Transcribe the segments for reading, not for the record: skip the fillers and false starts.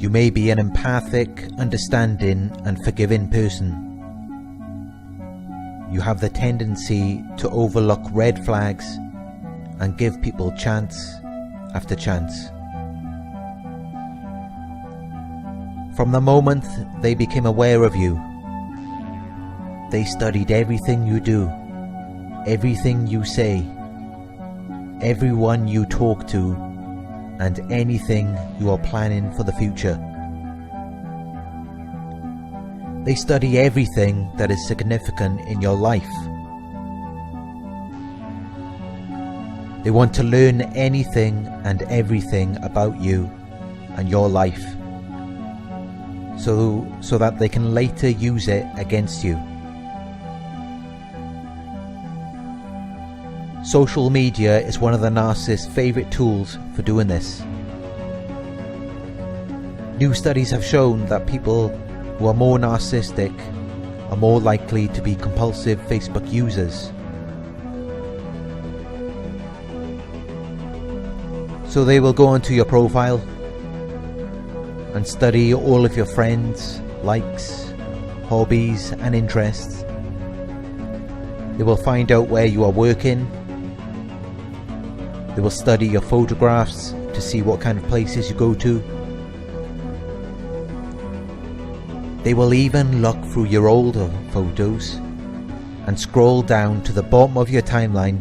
You may be an empathic, understanding and forgiving person. You have the tendency to overlook red flags and give people chance after chance. From the moment they became aware of you, they studied everything you do, everything you say, everyone you talk to, and anything you are planning for the future. They study everything that is significant in your life. They want to learn anything and everything about you and your life, so that they can later use it against you. Social media is one of the narcissist's favourite tools for doing this. New studies have shown that people who are more narcissistic are more likely to be compulsive Facebook users. So they will go onto your profile and study all of your friends, likes, hobbies and interests. They will find out where you are working. They will study your photographs to see what kind of places you go to. They will even look through your older photos and scroll down to the bottom of your timeline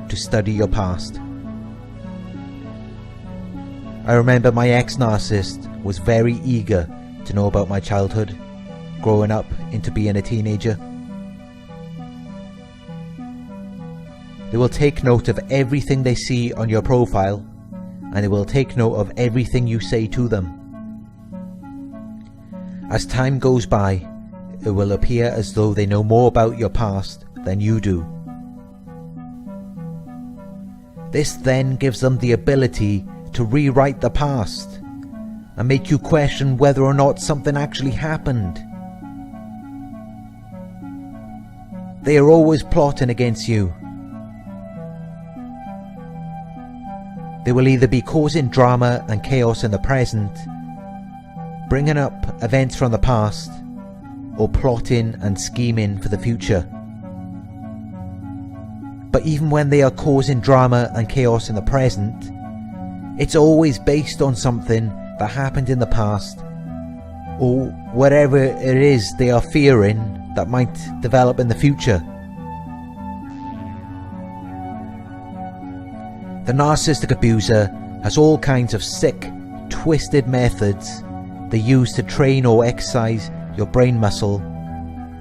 to study your past. I remember my ex-narcissist was very eager to know about my childhood, growing up into being a teenager. They will take note of everything they see on your profile, and they will take note of everything you say to them. As time goes by, it will appear as though they know more about your past than you do. This then gives them the ability to rewrite the past and make you question whether or not something actually happened. They are always plotting against you. They will either be causing drama and chaos in the present, bringing up events from the past, or plotting and scheming for the future. But even when they are causing drama and chaos in the present, it's always based on something that happened in the past, or whatever it is they are fearing that might develop in the future. The narcissistic abuser has all kinds of sick, twisted methods they use to train or exercise your brain muscle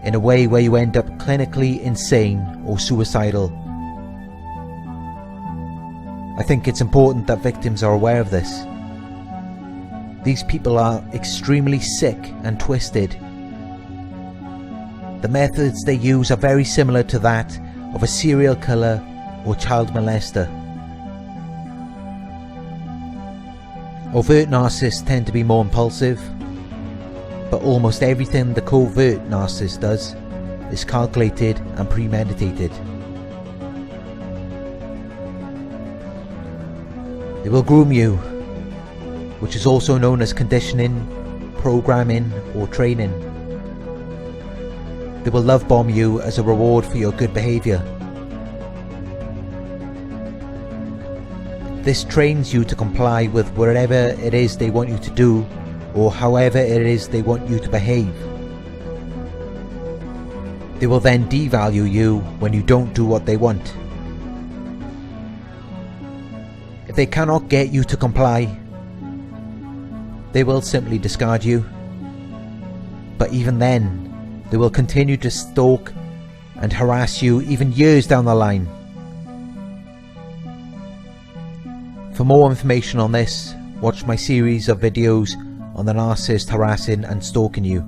in a way where you end up clinically insane or suicidal. I think it's important that victims are aware of this. These people are extremely sick and twisted. The methods they use are very similar to that of a serial killer or child molester. Overt narcissists tend to be more impulsive, but almost everything the covert narcissist does is calculated and premeditated. They will groom you, which is also known as conditioning, programming or training. They will love bomb you as a reward for your good behaviour. This trains you to comply with whatever it is they want you to do, or however it is they want you to behave. They will then devalue you when you don't do what they want. If they cannot get you to comply, they will simply discard you. But even then, they will continue to stalk and harass you even years down the line. For more information on this, watch my series of videos on the narcissist harassing and stalking you.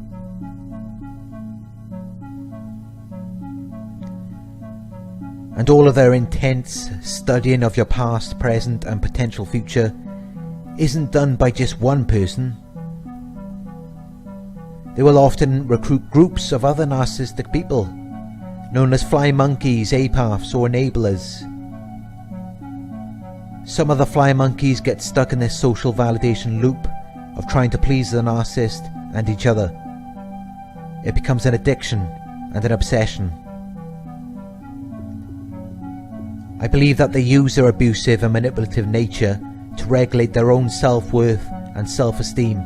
And all of their intense studying of your past, present and potential future isn't done by just one person. They will often recruit groups of other narcissistic people, known as fly monkeys, apaths or enablers. Some of the fly monkeys get stuck in this social validation loop of trying to please the narcissist and each other. It becomes an addiction and an obsession. I believe that they use their abusive and manipulative nature to regulate their own self-worth and self-esteem.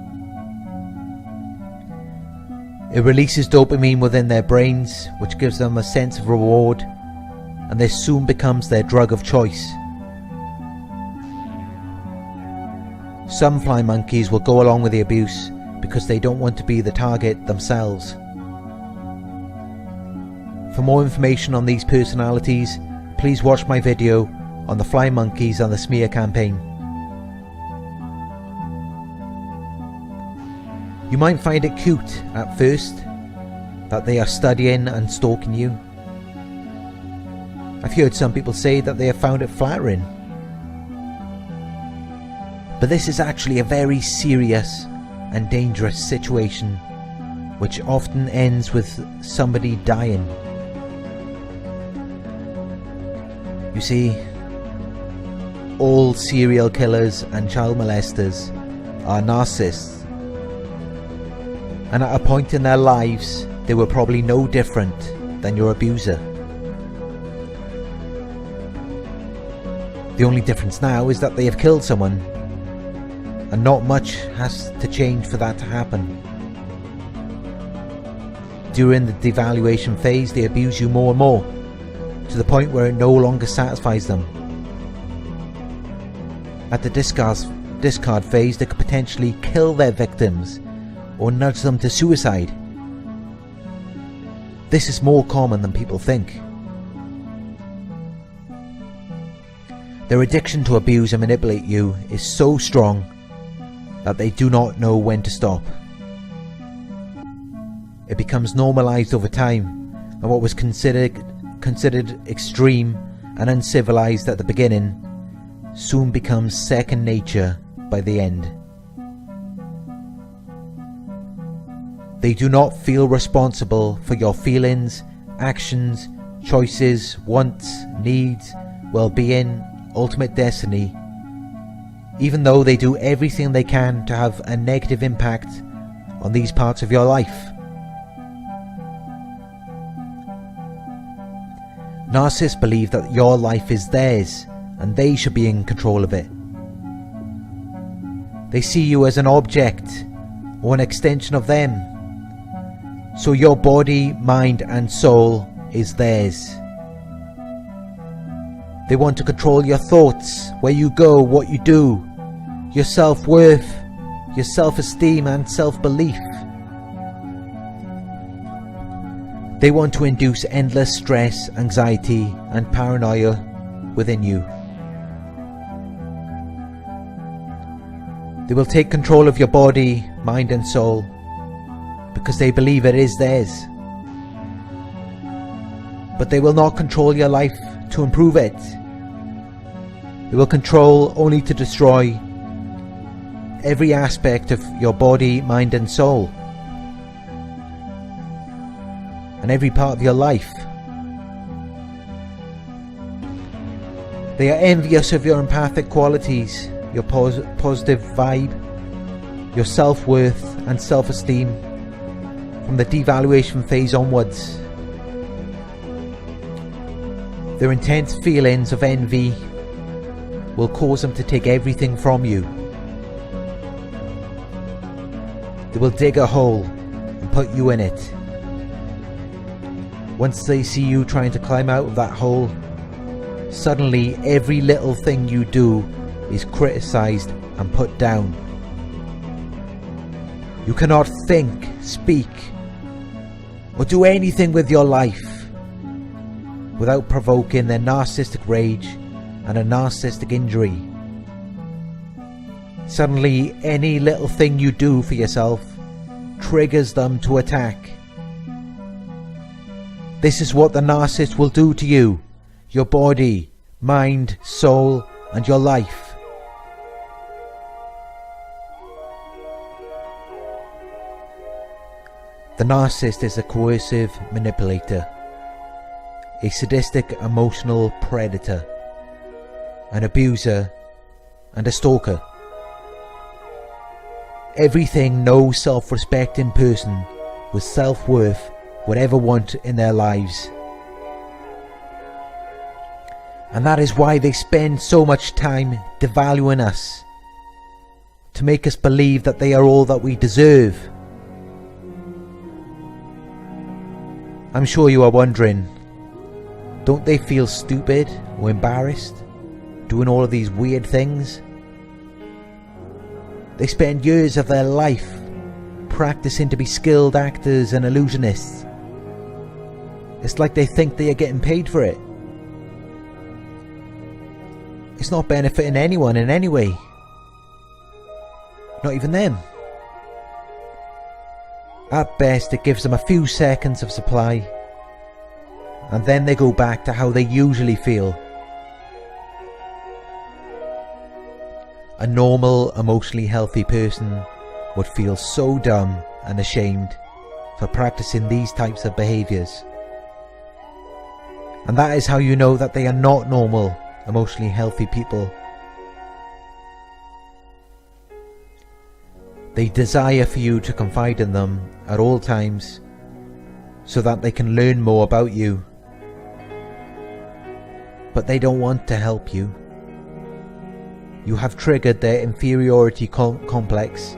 It releases dopamine within their brains, which gives them a sense of reward, and this soon becomes their drug of choice. Some fly monkeys will go along with the abuse because they don't want to be the target themselves. For more information on these personalities, please watch my video on the fly monkeys and the smear campaign. You might find it cute at first that they are studying and stalking you. I've heard some people say that they have found it flattering. But this is actually a very serious and dangerous situation, which often ends with somebody dying. You see, all serial killers and child molesters are narcissists. And at a point in their lives, they were probably no different than your abuser. The only difference now is that they have killed someone, and not much has to change for that to happen. During the devaluation phase, they abuse you more and more, to the point where it no longer satisfies them. At the discard phase, they could potentially kill their victims or nudge them to suicide. This is more common than people think. Their addiction to abuse and manipulate you is so strong that they do not know when to stop. It becomes normalized over time, and what was considered extreme and uncivilized at the beginning soon becomes second nature by the end. They do not feel responsible for your feelings, actions, choices, wants, needs, well-being, ultimate destiny, even though they do everything they can to have a negative impact on these parts of your life. Narcissists believe that your life is theirs and they should be in control of it. They see you as an object or an extension of them. So your body, mind and soul is theirs. They want to control your thoughts, where you go, what you do, your self-worth, your self-esteem and self-belief. They want to induce endless stress, anxiety and paranoia within you. They will take control of your body, mind and soul because they believe it is theirs. But they will not control your life to improve it. They will control only to destroy every aspect of your body, mind and soul, and every part of your life. They are envious of your empathic qualities, your positive vibe, your self-worth and self-esteem from the devaluation phase onwards. Their intense feelings of envy will cause them to take everything from you. They will dig a hole and put you in it. Once they see you trying to climb out of that hole, suddenly every little thing you do is criticized and put down. You cannot think, speak, or do anything with your life without provoking their narcissistic rage and a narcissistic injury. Suddenly, any little thing you do for yourself triggers them to attack. This is what the narcissist will do to you, your body, mind, soul, and your life. The narcissist is a coercive manipulator, a sadistic emotional predator, an abuser, and a stalker. everything no self-respecting person with self-worth would ever want in their lives. And that is why they spend so much time devaluing us, to make us believe that they are all that we deserve. I'm sure you are wondering, don't they feel stupid or embarrassed doing all of these weird things? They spend years of their life practicing to be skilled actors and illusionists. It's like they think they are getting paid for it. It's not benefiting anyone in any way. Not even them. At best, it gives them a few seconds of supply, and then they go back to how they usually feel. A normal, emotionally healthy person would feel so dumb and ashamed for practicing these types of behaviours. And that is how you know that they are not normal, emotionally healthy people. They desire for you to confide in them at all times so that they can learn more about you. But they don't want to help you. You have triggered their inferiority complex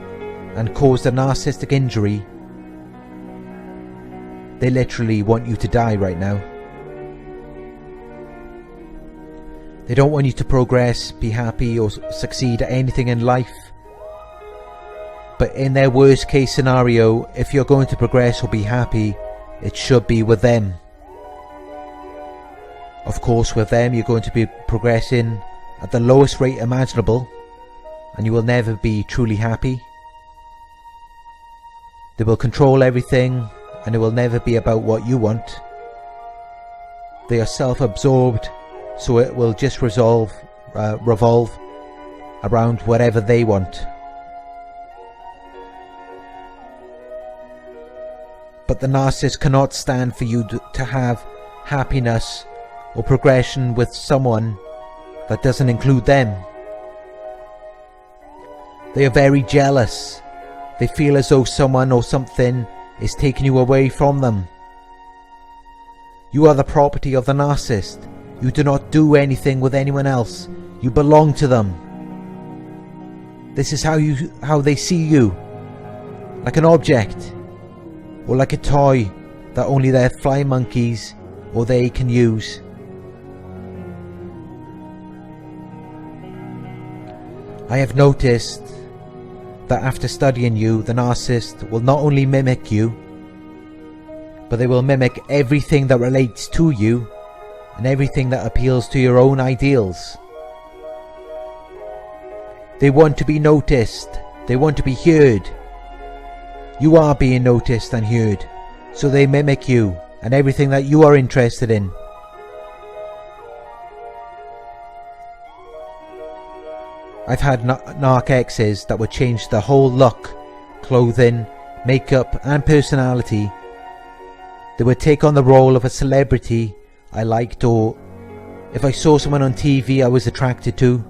and caused a narcissistic injury. They literally want you to die right now. They don't want you to progress, be happy, or succeed at anything in life. But in their worst case scenario, if you're going to progress or be happy, it should be with them. Of course, with them you're going to be progressing at the lowest rate imaginable, and you will never be truly happy. They will control everything, and it will never be about what you want. They are self-absorbed, so it will just revolve around whatever they want. But the narcissist cannot stand for you to have happiness or progression with someone that doesn't include them. They are very jealous. They feel as though someone or something is taking you away from them. You are the property of the narcissist. You do not do anything with anyone else. You belong to them. This is how they see you, like an object, or like a toy that only their flying monkeys or they can use. I have noticed that after studying you, the narcissist will not only mimic you, but they will mimic everything that relates to you and everything that appeals to your own ideals. They want to be noticed. They want to be heard. You are being noticed and heard, so they mimic you and everything that you are interested in. I've had narc exes that would change their whole look, clothing, makeup and personality. They would take on the role of a celebrity I liked, or if I saw someone on TV I was attracted to.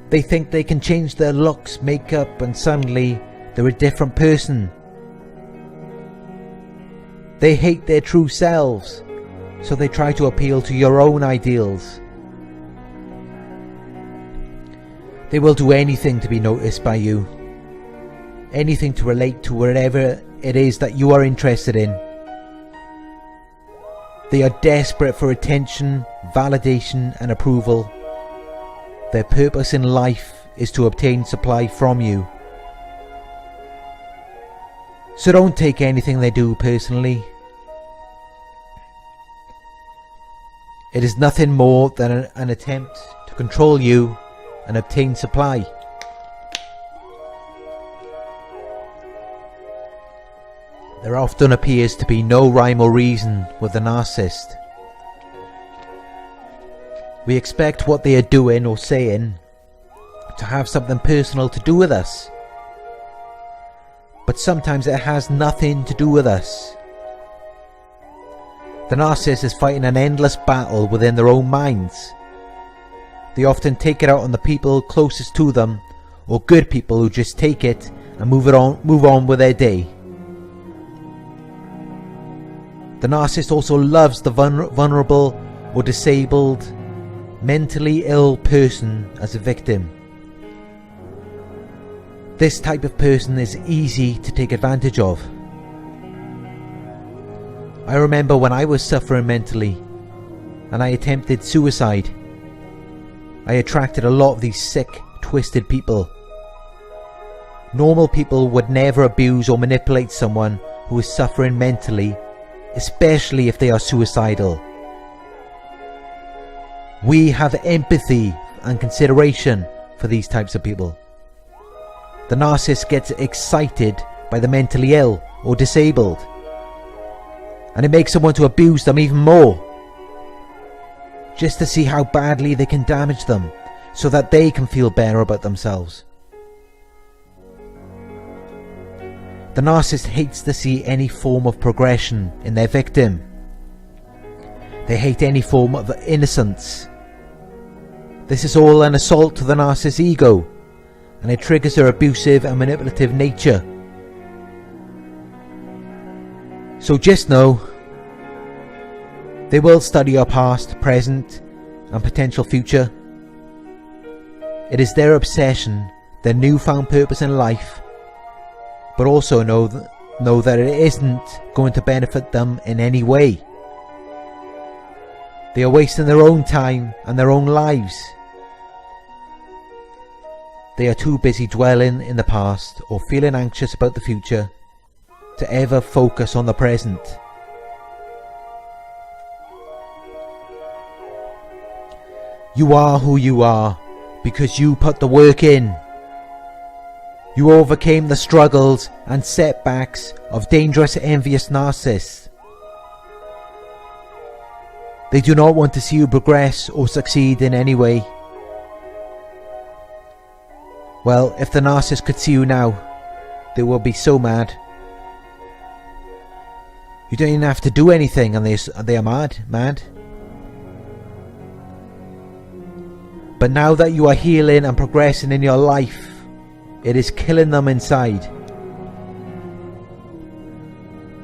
They think they can change their looks, makeup, and suddenly they're a different person. They hate their true selves, so they try to appeal to your own ideals. They will do anything to be noticed by you, anything to relate to whatever it is that you are interested in. They are desperate for attention, validation and approval. Their purpose in life is to obtain supply from you. So don't take anything they do personally. It is nothing more than an attempt to control you and obtain supply. There often appears to be no rhyme or reason with the narcissist. We expect what they are doing or saying to have something personal to do with us. But sometimes it has nothing to do with us. The narcissist is fighting an endless battle within their own minds. They often take it out on the people closest to them, or good people who just take it and move on with their day. The narcissist also loves the vulnerable or disabled, mentally ill person as a victim. This type of person is easy to take advantage of. I remember when I was suffering mentally and I attempted suicide, I attracted a lot of these sick, twisted people. Normal people would never abuse or manipulate someone who is suffering mentally, especially if they are suicidal. We have empathy and consideration for these types of people. The narcissist gets excited by the mentally ill or disabled, and it makes them want to abuse them even more, just to see how badly they can damage them so that they can feel better about themselves. The narcissist hates to see any form of progression in their victim. They hate any form of innocence. This is all an assault to the narcissist's ego, and it triggers their abusive and manipulative nature. So just know, they will study your past, present, and potential future. It is their obsession, their newfound purpose in life, but also know that it isn't going to benefit them in any way. They are wasting their own time and their own lives. They are too busy dwelling in the past or feeling anxious about the future to ever focus on the present. You are who you are because you put the work in. You overcame the struggles and setbacks of dangerous, envious narcissists. They do not want to see you progress or succeed in any way. Well, if the narcissist could see you now, they will be so mad. You don't even have to do anything and they are mad. But now that you are healing and progressing in your life, it is killing them inside.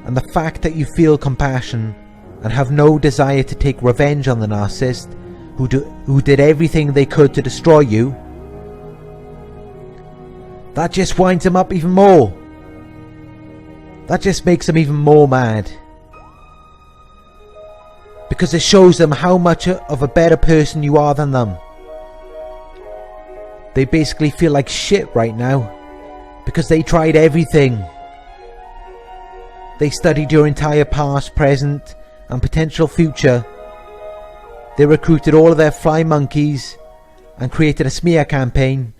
And the fact that you feel compassion and have no desire to take revenge on the narcissist who did everything they could to destroy you, that just winds them up even more. That just makes them even more mad. Because it shows them how much of a better person you are than them. They basically feel like shit right now because they tried everything. They studied your entire past, present, and potential future. They recruited all of their fly monkeys and created a smear campaign.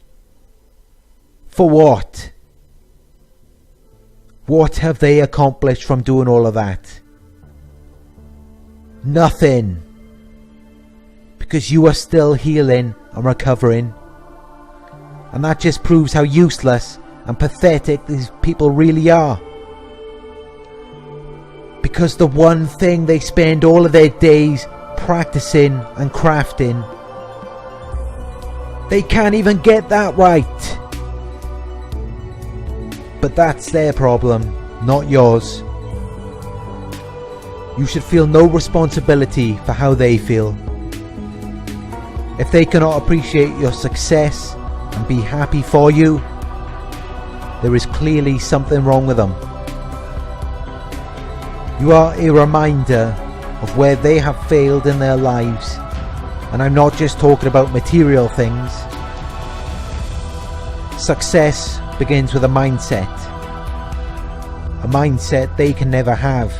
For what? What have they accomplished from doing all of that? Nothing. Because you are still healing and recovering. And that just proves how useless and pathetic these people really are. Because the one thing they spend all of their days practicing and crafting, they can't even get that right. But that's their problem, not yours. You should feel no responsibility for how they feel. If they cannot appreciate your success and be happy for you, there is clearly something wrong with them. You are a reminder of where they have failed in their lives, and I'm not just talking about material things. Success begins with a mindset they can never have,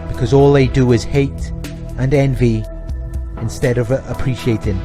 because all they do is hate and envy instead of appreciating.